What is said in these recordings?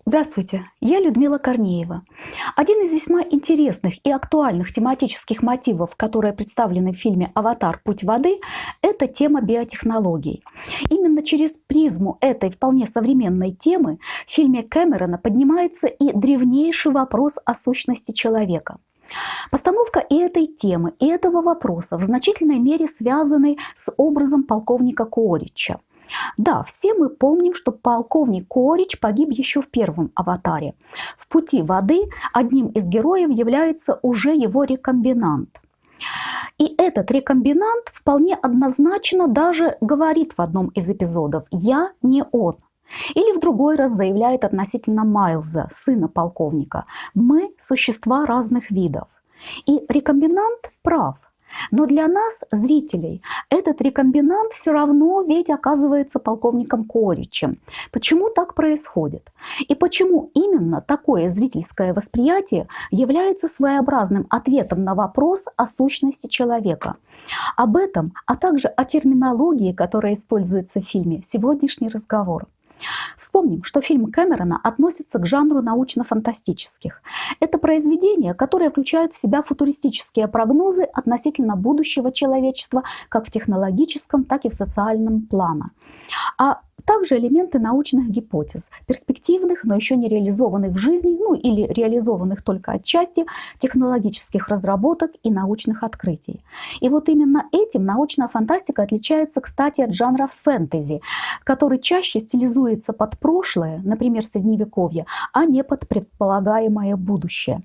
Здравствуйте, я Людмила Корнеева. Один из весьма интересных и актуальных тематических мотивов, которые представлены в фильме «Аватар. Путь воды», это тема биотехнологий. Именно через призму этой вполне современной темы в фильме Кэмерона поднимается и древнейший вопрос о сущности человека. Постановка и этой темы, и этого вопроса в значительной мере связаны с образом полковника Куорича. Да, все мы помним, что полковник Куорич погиб еще в первом «Аватаре». В «Пути воды» одним из героев является уже его рекомбинант. И этот рекомбинант вполне однозначно даже говорит в одном из эпизодов «я не он». Или в другой раз заявляет относительно Майлза, сына полковника: «Мы – существа разных видов». И рекомбинант прав. Но для нас, зрителей, этот рекомбинант все равно ведь оказывается полковником Куоричем. Почему так происходит? И почему именно такое зрительское восприятие является своеобразным ответом на вопрос о сущности человека? Об этом, а также о терминологии, которая используется в фильме, сегодняшний разговор. Вспомним, что фильм Кэмерона относится к жанру научно-фантастических. Это произведения, которые включают в себя футуристические прогнозы относительно будущего человечества как в технологическом, так и в социальном плане. А также элементы научных гипотез, перспективных, но еще не реализованных в жизни, или реализованных только отчасти, технологических разработок и научных открытий. И вот именно этим научная фантастика отличается, кстати, от жанра фэнтези, который чаще стилизуется под прошлое, например, Средневековье, а не под предполагаемое будущее.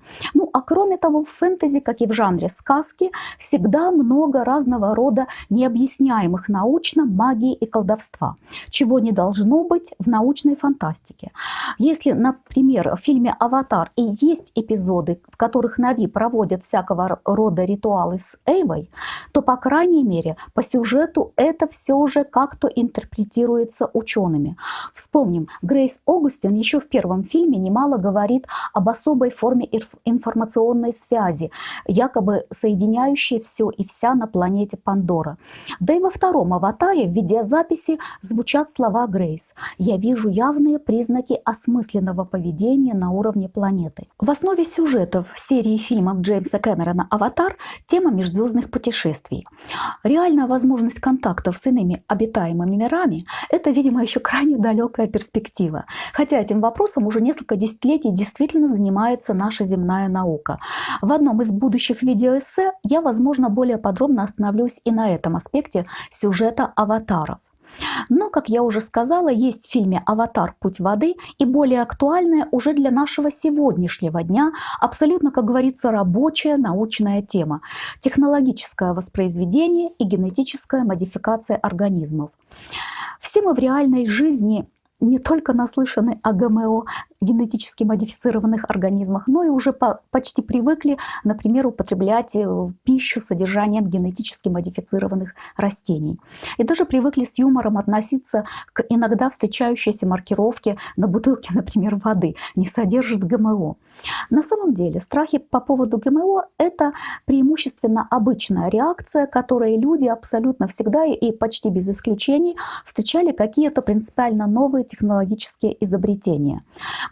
А кроме того, в фэнтези, как и в жанре сказки, всегда много разного рода необъясняемых научно магии и колдовства, чего не должно быть в научной фантастике. Если, например, в фильме «Аватар» и есть эпизоды, в которых Нави проводят всякого рода ритуалы с Эйвой, то, по крайней мере, по сюжету это все же как-то интерпретируется учеными. Вспомним, Грейс Огустин еще в первом фильме немало говорит об особой форме информационной связи, якобы соединяющей все и вся на планете Пандора. Да и во втором «Аватаре» в видеозаписи звучат слова Грейс: «Я вижу явные признаки осмысленного поведения на уровне планеты». В основе сюжетов серии фильмов Джеймса Кэмерона «Аватар» тема межзвездных путешествий. Реальная возможность контактов с иными обитаемыми мирами – это, видимо, еще крайне далекая перспектива. Хотя этим вопросом уже несколько десятилетий действительно занимается наша земная наука. В одном из будущих видеоэссе я, возможно, более подробно остановлюсь и на этом аспекте сюжета «Аватаров». Но, как я уже сказала, есть в фильме «Аватар. Путь воды» и более актуальная уже для нашего сегодняшнего дня, абсолютно, как говорится, рабочая научная тема – технологическое воспроизведение и генетическая модификация организмов. Все мы в реальной жизни не только наслышаны о ГМО, генетически модифицированных организмах, но и уже почти привыкли, например, употреблять пищу с содержанием генетически модифицированных растений. И даже привыкли с юмором относиться к иногда встречающейся маркировке на бутылке, например, воды: «не содержит ГМО». На самом деле страхи по поводу ГМО – это преимущественно обычная реакция, которой люди абсолютно всегда и почти без исключений встречали какие-то принципиально новые технологические изобретения.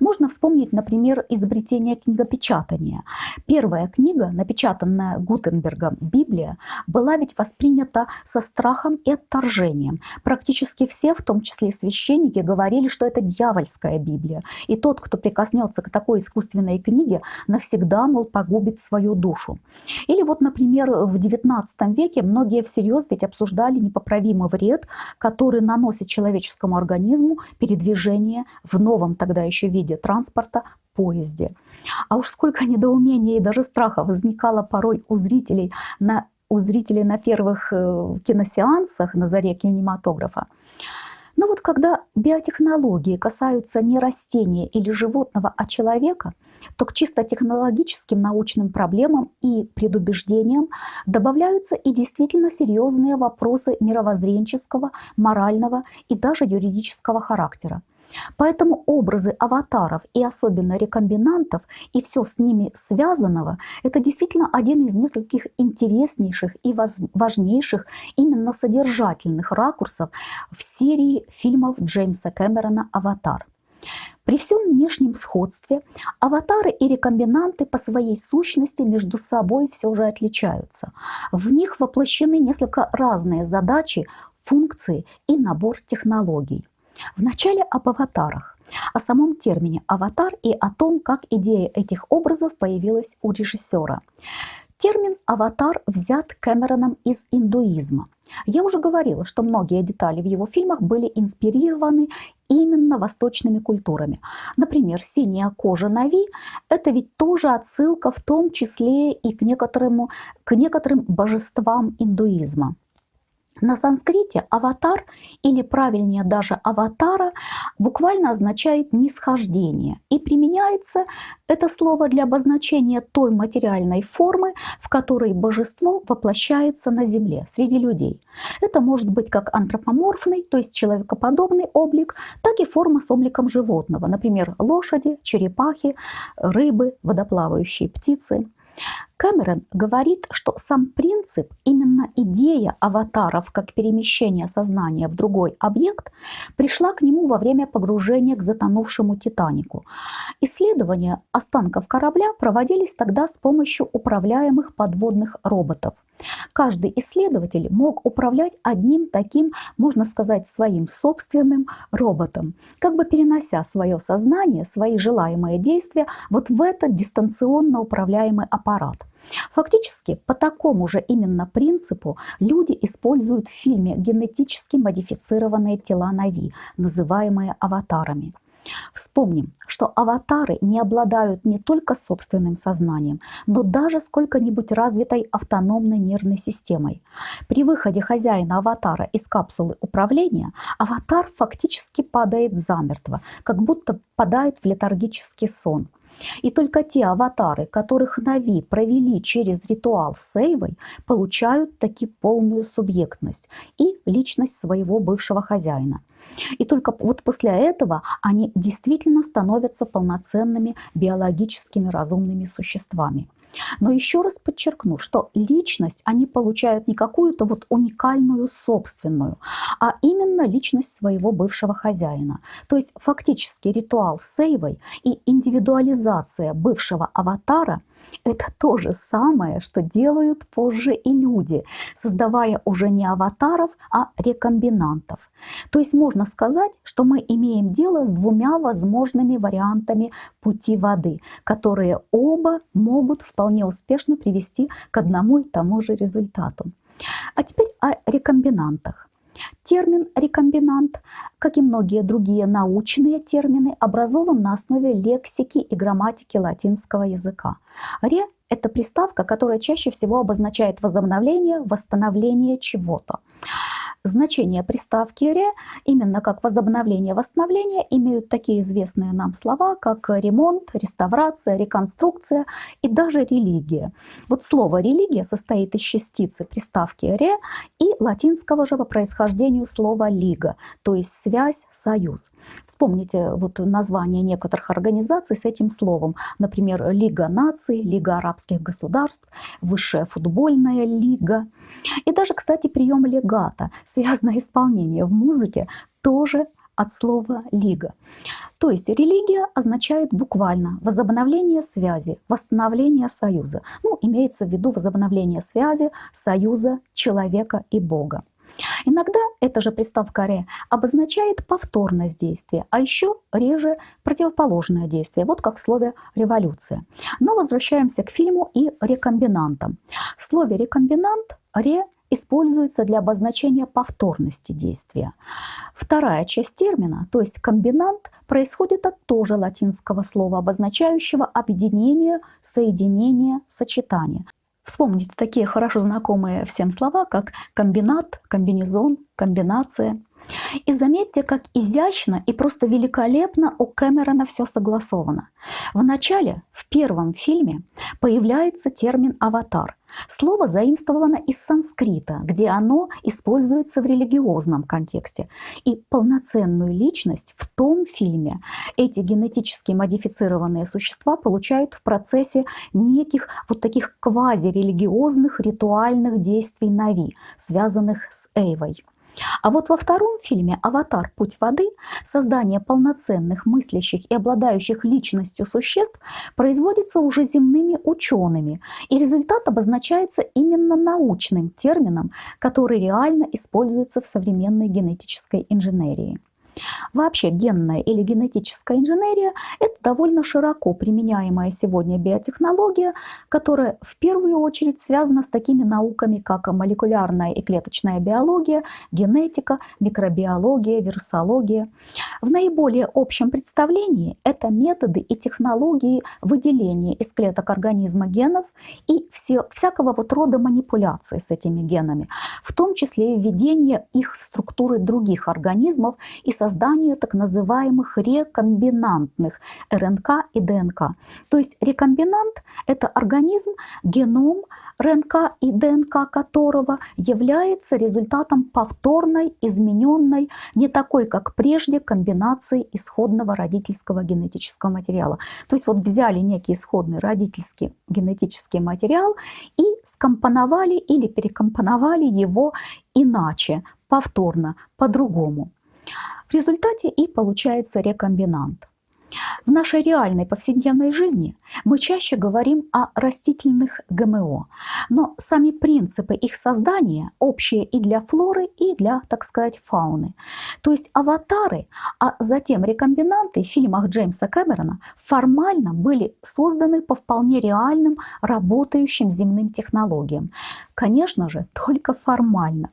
Можно вспомнить, например, изобретение книгопечатания. Первая книга, напечатанная Гутенбергом, Библия, была ведь воспринята со страхом и отторжением. Практически все, в том числе и священники, говорили, что это дьявольская Библия. И тот, кто прикоснется к такой искусственной книге, навсегда, мол, погубит свою душу. Или вот, например, в XIX веке многие всерьез ведь обсуждали непоправимый вред, который наносит человеческому организму передвижение в новом тогда еще виде транспорта – поезде. А уж сколько недоумения и даже страха возникало порой у зрителей на первых киносеансах на заре кинематографа. Но вот когда биотехнологии касаются не растения или животного, а человека, то к чисто технологическим научным проблемам и предубеждениям добавляются и действительно серьезные вопросы мировоззренческого, морального и даже юридического характера. Поэтому образы аватаров и особенно рекомбинантов и все с ними связанного – это действительно один из нескольких интереснейших и важнейших именно содержательных ракурсов в серии фильмов Джеймса Кэмерона «Аватар». При всем внешнем сходстве аватары и рекомбинанты по своей сущности между собой все же отличаются. В них воплощены несколько разные задачи, функции и набор технологий. Вначале об аватарах, о самом термине «аватар» и о том, как идея этих образов появилась у режиссера. Термин «аватар» взят Кэмероном из индуизма. Я уже говорила, что многие детали в его фильмах были инспирированы именно восточными культурами. Например, синяя кожа Нави – это ведь тоже отсылка в том числе и к некоторым божествам индуизма. На санскрите аватар, или правильнее даже аватара, буквально означает нисхождение. И применяется это слово для обозначения той материальной формы, в которой божество воплощается на земле, среди людей. Это может быть как антропоморфный, то есть человекоподобный облик, так и форма с обликом животного, например, лошади, черепахи, рыбы, водоплавающие птицы. Кэмерон говорит, что сам принцип, именно идея аватаров как перемещение сознания в другой объект, пришла к нему во время погружения к затонувшему «Титанику». Исследования останков корабля проводились тогда с помощью управляемых подводных роботов. Каждый исследователь мог управлять одним таким, можно сказать, своим собственным роботом, как бы перенося свое сознание, свои желаемые действия вот в этот дистанционно управляемый аппарат. Фактически, по такому же именно принципу люди используют в фильме генетически модифицированные тела Нави, называемые аватарами. Вспомним, что аватары не обладают не только собственным сознанием, но даже сколько-нибудь развитой автономной нервной системой. При выходе хозяина аватара из капсулы управления аватар фактически падает замертво, как будто впадает в летаргический сон. И только те аватары, которых Нави провели через ритуал с Эйвой, получают таки полную субъектность и личность своего бывшего хозяина. И только вот после этого они действительно становятся полноценными биологическими разумными существами. Но еще раз подчеркну, что личность они получают не какую-то вот уникальную собственную, а именно личность своего бывшего хозяина. То есть фактически ритуал с Эйвой и индивидуализация бывшего аватара – это то же самое, что делают позже и люди, создавая уже не аватаров, а рекомбинантов. То есть можно сказать, что мы имеем дело с двумя возможными вариантами пути воды, которые оба могут вполне успешно привести к одному и тому же результату. А теперь о рекомбинантах. Термин «рекомбинант», как и многие другие научные термины, образован на основе лексики и грамматики латинского языка. «Ре» – это приставка, которая чаще всего обозначает возобновление, восстановление чего-то. Значение приставки «ре», именно как возобновление, восстановление, имеют такие известные нам слова, как ремонт, реставрация, реконструкция и даже религия. Вот слово «религия» состоит из частицы приставки «ре» и латинского же по происхождению слова «лига», то есть связь, союз. Вспомните вот название некоторых организаций с этим словом, например, Лига наций, Лига арабских государств, Высшая футбольная лига. И даже, кстати, прием легато, связанное исполнение в музыке, тоже от слова «лига». То есть религия означает буквально возобновление связи, восстановление союза. Ну, имеется в виду возобновление связи, союза человека и Бога. Иногда эта же приставка «ре» обозначает повторность действия, а еще реже противоположное действие, вот как в слове «революция». Но возвращаемся к фильму и рекомбинантам. В слове «рекомбинант» «ре» используется для обозначения повторности действия. Вторая часть термина, то есть комбинант, происходит от тоже латинского слова, обозначающего объединение, соединение, сочетание. Вспомните такие хорошо знакомые всем слова, как комбинат, комбинезон, комбинация. И заметьте, как изящно и просто великолепно у Кэмерона все согласовано. Вначале, в первом фильме, появляется термин «аватар». Слово заимствовано из санскрита, где оно используется в религиозном контексте. И полноценную личность в том фильме эти генетически модифицированные существа получают в процессе неких вот таких квазирелигиозных ритуальных действий Нави, связанных с Эйвой. А вот во втором фильме «Аватар. Путь воды» создание полноценных, мыслящих и обладающих личностью существ производится уже земными учеными, и результат обозначается именно научным термином, который реально используется в современной генетической инженерии. Вообще генная или генетическая инженерия – это довольно широко применяемая сегодня биотехнология, которая в первую очередь связана с такими науками, как молекулярная и клеточная биология, генетика, микробиология, вирусология. В наиболее общем представлении это методы и технологии выделения из клеток организма генов и всякого вот рода манипуляций с этими генами, в том числе и введение их в структуры других организмов и создание так называемых рекомбинантных РНК и ДНК. То есть рекомбинант – это организм, геном РНК и ДНК которого является результатом повторной, измененной, не такой, как прежде, комбинации исходного родительского генетического материала. То есть вот взяли некий исходный родительский генетический материал и скомпоновали или перекомпоновали его иначе, повторно, по-другому. В результате и получается рекомбинант. В нашей реальной повседневной жизни мы чаще говорим о растительных ГМО, но сами принципы их создания общие и для флоры, и для, так сказать, фауны. То есть аватары, а затем рекомбинанты в фильмах Джеймса Кэмерона формально были созданы по вполне реальным работающим земным технологиям. Конечно же, только формально.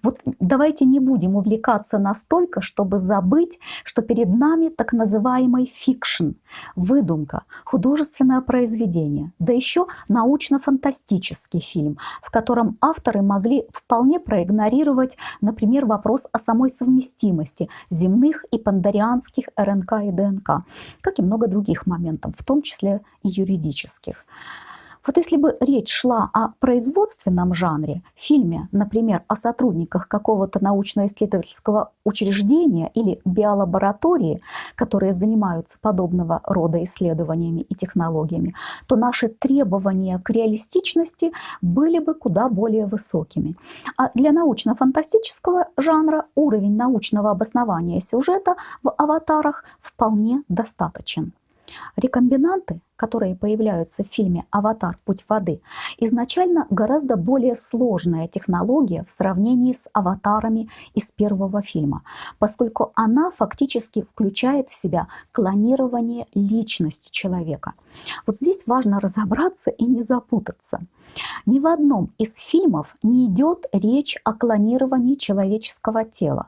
Вот давайте не будем увлекаться настолько, чтобы забыть, что перед нами так называемый фикшн, выдумка, художественное произведение, да еще научно-фантастический фильм, в котором авторы могли вполне проигнорировать, например, вопрос о самой совместимости земных и пандарианских РНК и ДНК, как и много других моментов, в том числе и юридических. Вот если бы речь шла о производственном жанре, фильме, например, о сотрудниках какого-то научно-исследовательского учреждения или биолаборатории, которые занимаются подобного рода исследованиями и технологиями, то наши требования к реалистичности были бы куда более высокими. А для научно-фантастического жанра уровень научного обоснования сюжета в «Аватарах» вполне достаточен. Рекомбинанты, которые появляются в фильме «Аватар. Путь воды», изначально гораздо более сложная технология в сравнении с аватарами из первого фильма, поскольку она фактически включает в себя клонирование личности человека. Вот здесь важно разобраться и не запутаться. Ни в одном из фильмов не идет речь о клонировании человеческого тела.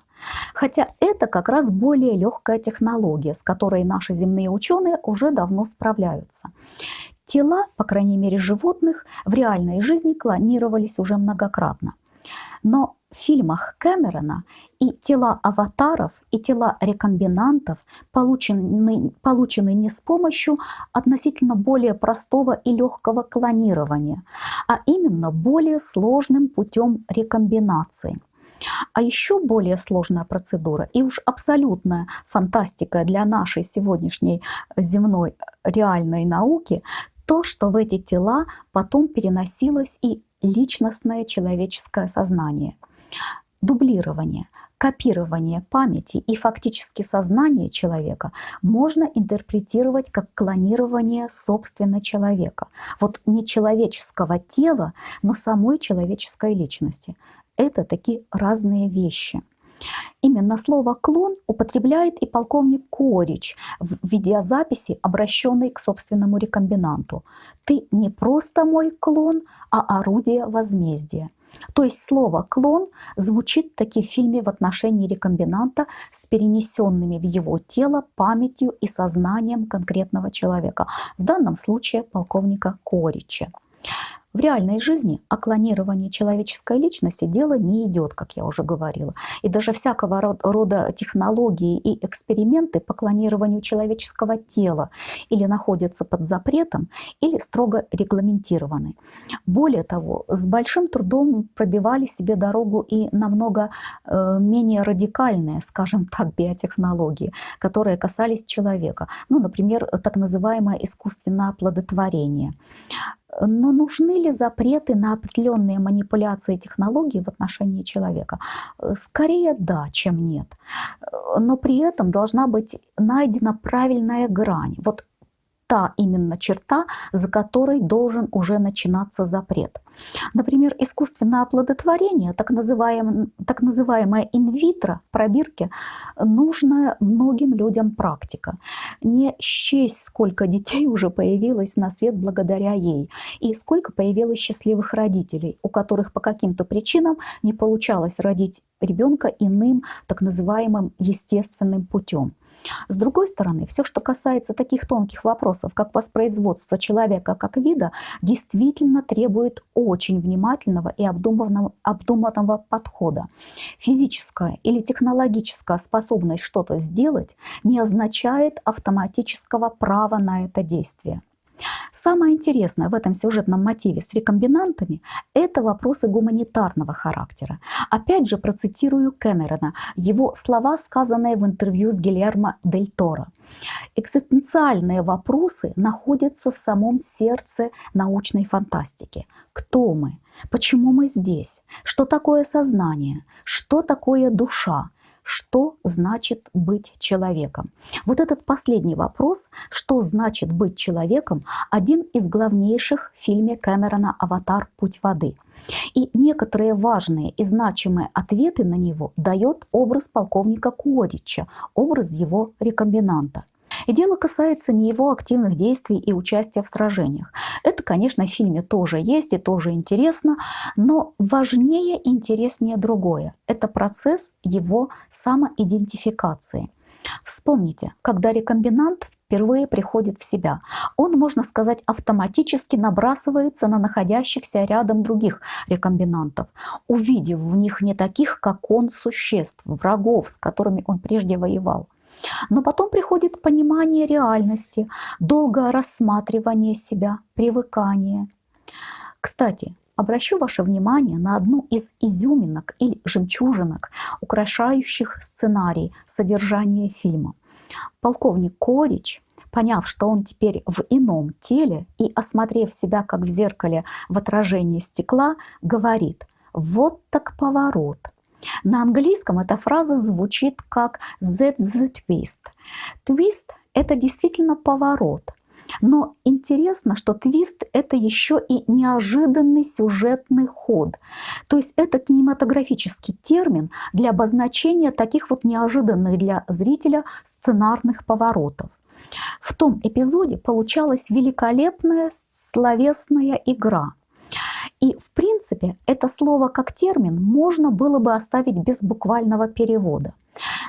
Хотя это как раз более легкая технология, с которой наши земные ученые уже давно справляются. Тела, по крайней мере животных, в реальной жизни клонировались уже многократно. Но в фильмах Кэмерона и тела аватаров, и тела рекомбинантов получены не с помощью относительно более простого и легкого клонирования, а именно более сложным путем рекомбинации. А еще более сложная процедура и уж абсолютная фантастика для нашей сегодняшней земной реальной науки – то, что в эти тела потом переносилось и личностное человеческое сознание. Дублирование, копирование памяти и фактически сознание человека можно интерпретировать как клонирование собственно человека. Вот не человеческого тела, но самой человеческой личности. Это такие разные вещи. Именно слово «клон» употребляет и полковник Корич в видеозаписи, обращенной к собственному рекомбинанту. «Ты не просто мой клон, а орудие возмездия». То есть слово «клон» звучит таки в фильме в отношении рекомбинанта с перенесенными в его тело памятью и сознанием конкретного человека, в данном случае полковника Корича. В реальной жизни о клонировании человеческой личности дело не идет, как я уже говорила. И даже всякого рода технологии и эксперименты по клонированию человеческого тела или находятся под запретом, или строго регламентированы. Более того, с большим трудом пробивали себе дорогу и намного менее радикальные, скажем так, биотехнологии, которые касались человека. Ну, например, так называемое искусственное оплодотворение. Но нужны ли запреты на определенные манипуляции технологий в отношении человека? Скорее да, чем нет. Но при этом должна быть найдена правильная грань. Вот та именно черта, за которой должен уже начинаться запрет. Например, искусственное оплодотворение, так называемое инвитро в пробирке, нужна многим людям практика. Не счесть, сколько детей уже появилось на свет благодаря ей, и сколько появилось счастливых родителей, у которых по каким-то причинам не получалось родить ребенка иным, так называемым естественным путем. С другой стороны, все, что касается таких тонких вопросов, как воспроизводство человека как вида, действительно требует очень внимательного и обдуманного подхода. Физическая или технологическая способность что-то сделать не означает автоматического права на это действие. Самое интересное в этом сюжетном мотиве с рекомбинантами – это вопросы гуманитарного характера. Опять же процитирую Кэмерона, его слова, сказанные в интервью с Гильермо Дель Торо. Экзистенциальные вопросы находятся в самом сердце научной фантастики. Кто мы? Почему мы здесь? Что такое сознание? Что такое душа? Что значит быть человеком? Вот этот последний вопрос, что значит быть человеком, один из главнейших в фильме Кэмерона «Аватар. Путь воды». И некоторые важные и значимые ответы на него дает образ полковника Куорича, образ его рекомбинанта. И дело касается не его активных действий и участия в сражениях. Это, конечно, в фильме тоже есть и тоже интересно, но важнее и интереснее другое. Это процесс его самоидентификации. Вспомните, когда рекомбинант впервые приходит в себя, он, можно сказать, автоматически набрасывается на находящихся рядом других рекомбинантов, увидев в них не таких, как он, существ, врагов, с которыми он прежде воевал. Но потом приходит понимание реальности, долгое рассматривание себя, привыкание. Кстати, обращу ваше внимание на одну из изюминок или жемчужинок, украшающих сценарий содержания фильма. Полковник Куорич, поняв, что он теперь в ином теле и осмотрев себя как в зеркале в отражении стекла, говорит: «Вот так поворот». На английском эта фраза звучит как «that's the twist». Твист – это действительно поворот. Но интересно, что твист – это еще и неожиданный сюжетный ход. То есть это кинематографический термин для обозначения таких вот неожиданных для зрителя сценарных поворотов. В том эпизоде получалась великолепная словесная игра. И, в принципе, это слово как термин можно было бы оставить без буквального перевода.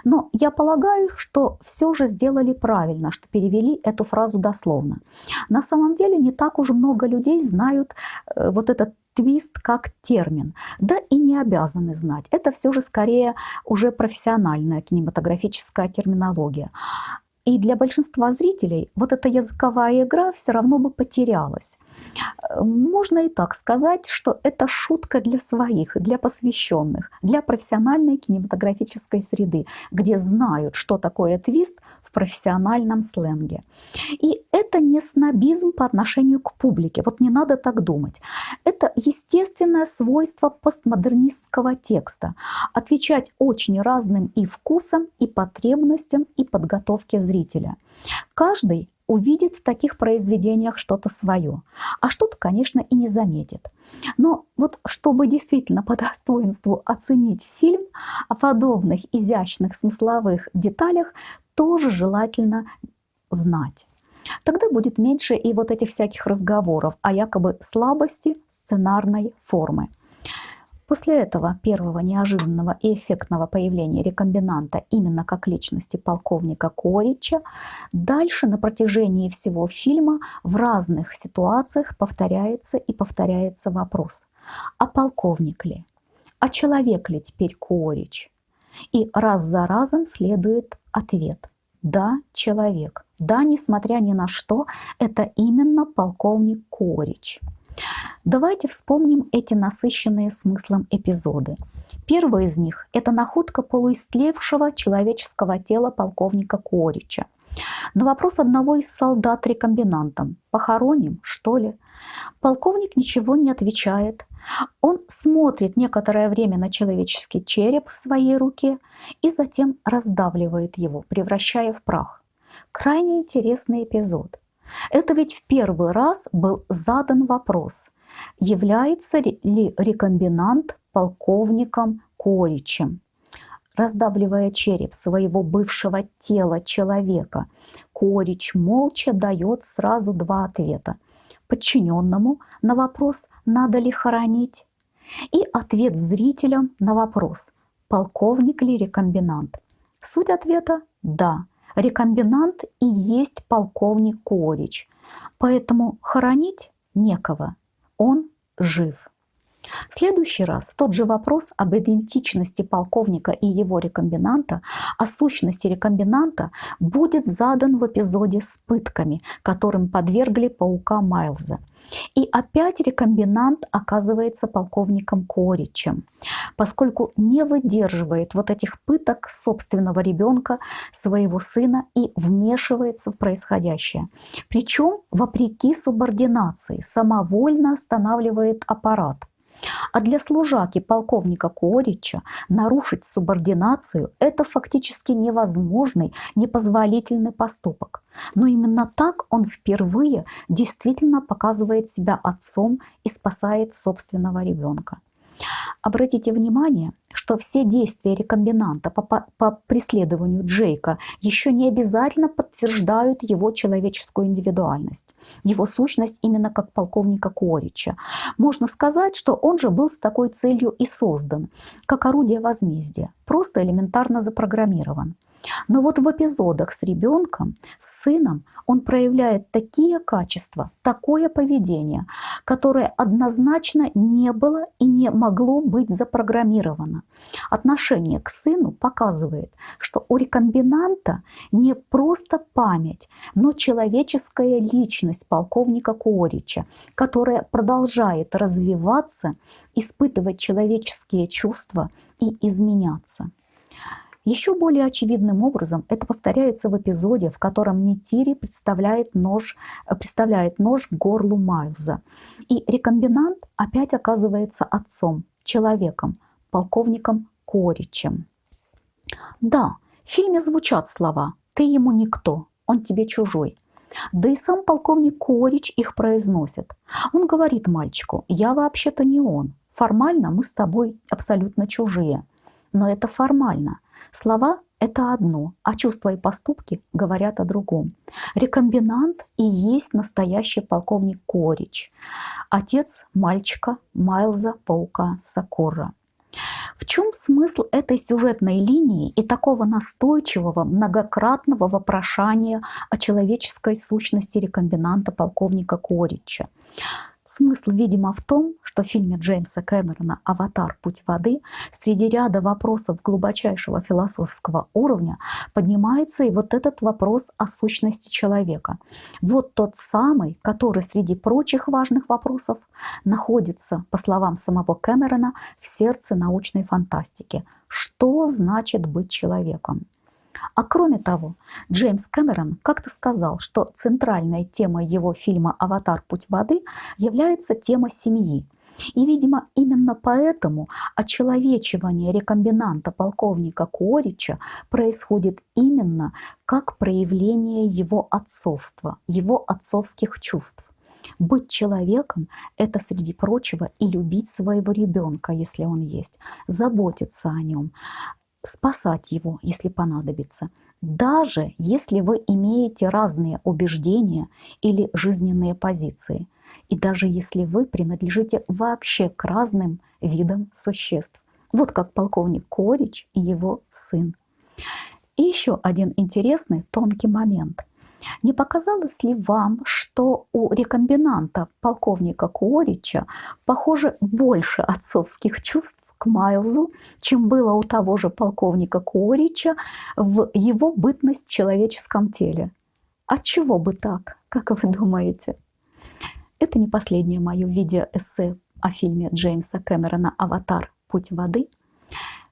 Но я полагаю, что все же сделали правильно, что перевели эту фразу дословно. На самом деле не так уж много людей знают вот этот твист как термин, да и не обязаны знать. Это все же скорее уже профессиональная кинематографическая терминология. И для большинства зрителей вот эта языковая игра все равно бы потерялась. Можно и так сказать, что это шутка для своих, для посвященных, для профессиональной кинематографической среды, где знают, что такое твист в профессиональном сленге. И это не снобизм по отношению к публике, вот не надо так думать. Это естественное свойство постмодернистского текста – отвечать очень разным и вкусам, и потребностям, и подготовке зрителя. Каждый увидит в таких произведениях что-то свое, а что-то, конечно, и не заметит. Но вот чтобы действительно по достоинству оценить фильм, о подобных изящных смысловых деталях тоже желательно знать. Тогда будет меньше и вот этих всяких разговоров о якобы слабости сценарной формы. После этого первого неожиданного и эффектного появления рекомбинанта именно как личности полковника Куорича, дальше на протяжении всего фильма в разных ситуациях повторяется и повторяется вопрос: а полковник ли? А человек ли теперь Куорич? И раз за разом следует ответ: да, человек. Да, несмотря ни на что, это именно полковник Куорич. Давайте вспомним эти насыщенные смыслом эпизоды. Первый из них – это находка полуистлевшего человеческого тела полковника Куорича. На вопрос одного из солдат рекомбинантом: «Похороним, что ли?» Полковник ничего не отвечает. Он смотрит некоторое время на человеческий череп в своей руке и затем раздавливает его, превращая в прах. Крайне интересный эпизод. Это ведь в первый раз был задан вопрос, является ли рекомбинант полковником Коричем. Раздавливая череп своего бывшего тела человека, Корич молча дает сразу два ответа: подчиненному на вопрос «надо ли хоронить?» и ответ зрителям на вопрос «полковник ли рекомбинант?». Суть ответа – да, рекомбинант и есть полковник Корич, поэтому хоронить некого, он жив. В следующий раз тот же вопрос об идентичности полковника и его рекомбинанта, о сущности рекомбинанта, будет задан в эпизоде с пытками, которым подвергли паука Майлза. И опять рекомбинант оказывается полковником Коричем, поскольку не выдерживает вот этих пыток собственного ребенка, своего сына, и вмешивается в происходящее. Причем вопреки субординации, самовольно останавливает аппарат. А для служаки полковника Корича нарушить субординацию – это фактически невозможный, непозволительный поступок. Но именно так он впервые действительно показывает себя отцом и спасает собственного ребенка. Обратите внимание, что все действия рекомбинанта по преследованию Джейка еще не обязательно подтверждают его человеческую индивидуальность, его сущность именно как полковника Корича. Можно сказать, что он же был с такой целью и создан, как орудие возмездия, просто элементарно запрограммирован. Но вот в эпизодах с ребенком, с сыном, он проявляет такие качества, такое поведение, которое однозначно не было и не могло быть запрограммировано. Отношение к сыну показывает, что у рекомбинанта не просто память, но человеческая личность полковника Корича, которая продолжает развиваться, испытывать человеческие чувства и изменяться. Еще более очевидным образом это повторяется в эпизоде, в котором Нейтири приставляет нож к горлу Майлза. И рекомбинант опять оказывается отцом, человеком, полковником Коричем. Да, в фильме звучат слова «ты ему никто, он тебе чужой». Да и сам полковник Корич их произносит. Он говорит мальчику: «Я вообще-то не он, формально мы с тобой абсолютно чужие». Но это формально. Слова – это одно, а чувства и поступки говорят о другом. Рекомбинант и есть настоящий полковник Корич, отец мальчика Майлза Паука Сокорра. В чем смысл этой сюжетной линии и такого настойчивого, многократного вопрошания о человеческой сущности рекомбинанта полковника Корича? Смысл, видимо, в том, что в фильме Джеймса Кэмерона «Аватар. Путь воды» среди ряда вопросов глубочайшего философского уровня поднимается и вот этот вопрос о сущности человека. Вот тот самый, который среди прочих важных вопросов находится, по словам самого Кэмерона, в сердце научной фантастики. Что значит быть человеком? А кроме того, Джеймс Кэмерон как-то сказал, что центральной темой его фильма «Аватар. Путь воды» является тема семьи. И, видимо, именно поэтому очеловечивание рекомбинанта полковника Корича происходит именно как проявление его отцовства, его отцовских чувств. Быть человеком – это, среди прочего, и любить своего ребенка, если он есть, заботиться о нем, спасать его, если понадобится, даже если вы имеете разные убеждения или жизненные позиции, и даже если вы принадлежите вообще к разным видам существ. Вот как полковник Корич и его сын. И еще один интересный тонкий момент. Не показалось ли вам, что у рекомбинанта полковника Корича, похоже, больше отцовских чувств к Майлзу, чем было у того же полковника Корича в его бытность в человеческом теле? Отчего бы так, как вы думаете? Это не последнее мое видеоэссе о фильме Джеймса Кэмерона «Аватар. Путь воды».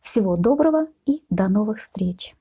Всего доброго и до новых встреч!